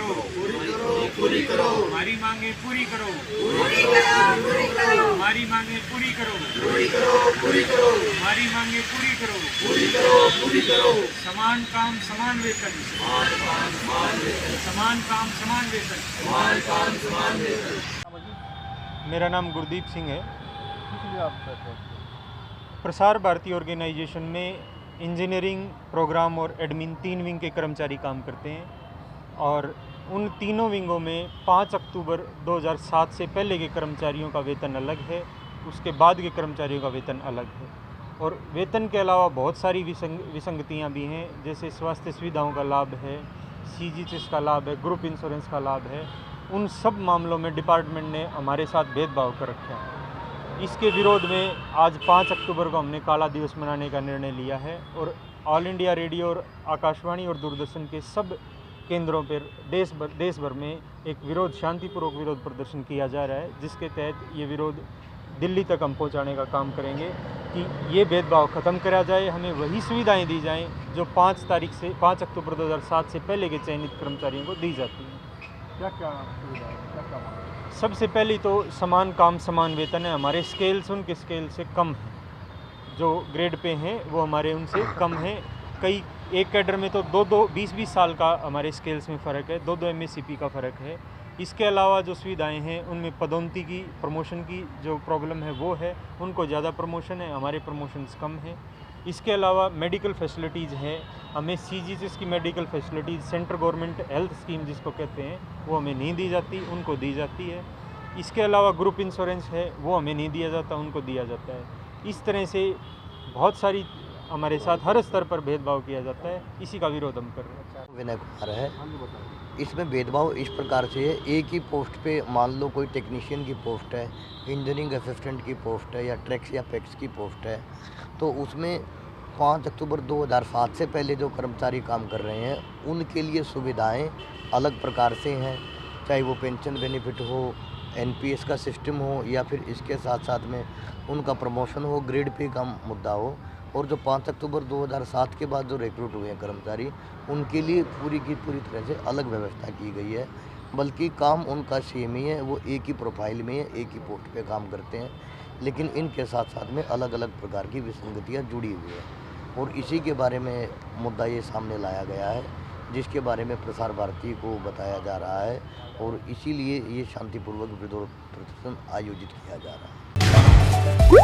करो, पूरी करो, हमारी मांगे पूरी करो, पूरी करो, हमारी मांगे पूरी करो, पूरी करो, हमारी मांगे पूरी करो, पूरी करो, समान काम समान वेतन, समान काम समान वेतन। मेरा नाम गुरदीप सिंह है। प्रसार भारती ऑर्गेनाइजेशन में इंजीनियरिंग, प्रोग्राम और एडमिन 3 विंग के कर्मचारी काम करते हैं और उन तीनों विंगों में 5 अक्टूबर 2007 से पहले के कर्मचारियों का वेतन अलग है, उसके बाद के कर्मचारियों का वेतन अलग है। और वेतन के अलावा बहुत सारी विसंगतियाँ भी हैं, जैसे स्वास्थ्य सुविधाओं का लाभ है, CGHS का लाभ है, ग्रुप इंश्योरेंस का लाभ है। उन सब मामलों में डिपार्टमेंट ने हमारे साथ भेदभाव कर रखा है। इसके विरोध में आज 5 अक्टूबर को हमने काला दिवस मनाने का निर्णय लिया है और ऑल इंडिया रेडियो और आकाशवाणी और दूरदर्शन के सब केंद्रों पर देश भर में एक विरोध, शांतिपूर्वक विरोध प्रदर्शन किया जा रहा है, जिसके तहत ये विरोध दिल्ली तक हम पहुंचाने का काम करेंगे कि ये भेदभाव ख़त्म करा जाए, हमें वही सुविधाएं दी जाएं जो 5 अक्टूबर 2007 से पहले के चयनित कर्मचारियों को दी जाती हैं। क्या सुविधा है, क्या सबसे पहली तो समान काम समान वेतन है। हमारे स्केल्स उनके स्केल से कम हैं, जो ग्रेड पे हैं वो हमारे उनसे कम हैं। कई एक कैडर में तो 20-20 साल का हमारे स्केल्स में फ़र्क है, 2 MSCP का फ़र्क है। इसके अलावा जो सुविधाएं हैं उनमें पदोन्नति की, प्रमोशन की जो प्रॉब्लम है वो है, उनको ज़्यादा प्रमोशन है, हमारे प्रमोशंस कम हैं। इसके अलावा मेडिकल फैसिलिटीज़ हैं, हमें CGHS की medical facilities, central government health scheme जिसको कहते हैं, वो हमें नहीं दी जाती, उनको दी जाती है। इसके अलावा ग्रुप इंश्योरेंस है, वो हमें नहीं दिया जाता, उनको दिया जाता है। इस तरह से बहुत सारी हमारे साथ हर स्तर पर भेदभाव किया जाता है, इसी का विरोध हम कर रहे हैं। विनय कुमार है। इसमें भेदभाव इस प्रकार से है, एक ही पोस्ट पे मान लो कोई टेक्नीशियन की पोस्ट है, इंजीनियरिंग असिस्टेंट की पोस्ट है या ट्रैक्स या पैक्स की पोस्ट है, तो उसमें 5 अक्टूबर 2007 से पहले जो कर्मचारी काम कर रहे हैं उनके लिए सुविधाएं अलग प्रकार से हैं, चाहे वो पेंशन बेनिफिट हो, NPS का सिस्टम हो या फिर इसके साथ साथ में उनका प्रमोशन हो, ग्रेड पे का मुद्दा हो। और जो 5 अक्टूबर 2007 के बाद जो रिक्रूट हुए हैं कर्मचारी, उनके लिए पूरी की पूरी तरह से अलग व्यवस्था की गई है, बल्कि काम उनका सेम ही है, वो एक ही प्रोफाइल में है, एक ही पोस्ट पे काम करते हैं, लेकिन इनके साथ साथ में अलग अलग प्रकार की विसंगतियाँ जुड़ी हुई हैं। और इसी के बारे में मुद्दा ये सामने लाया गया है, जिसके बारे में प्रसार भारती को बताया जा रहा है और इसीलिए ये शांतिपूर्वक विरोध प्रदर्शन आयोजित किया जा रहा है।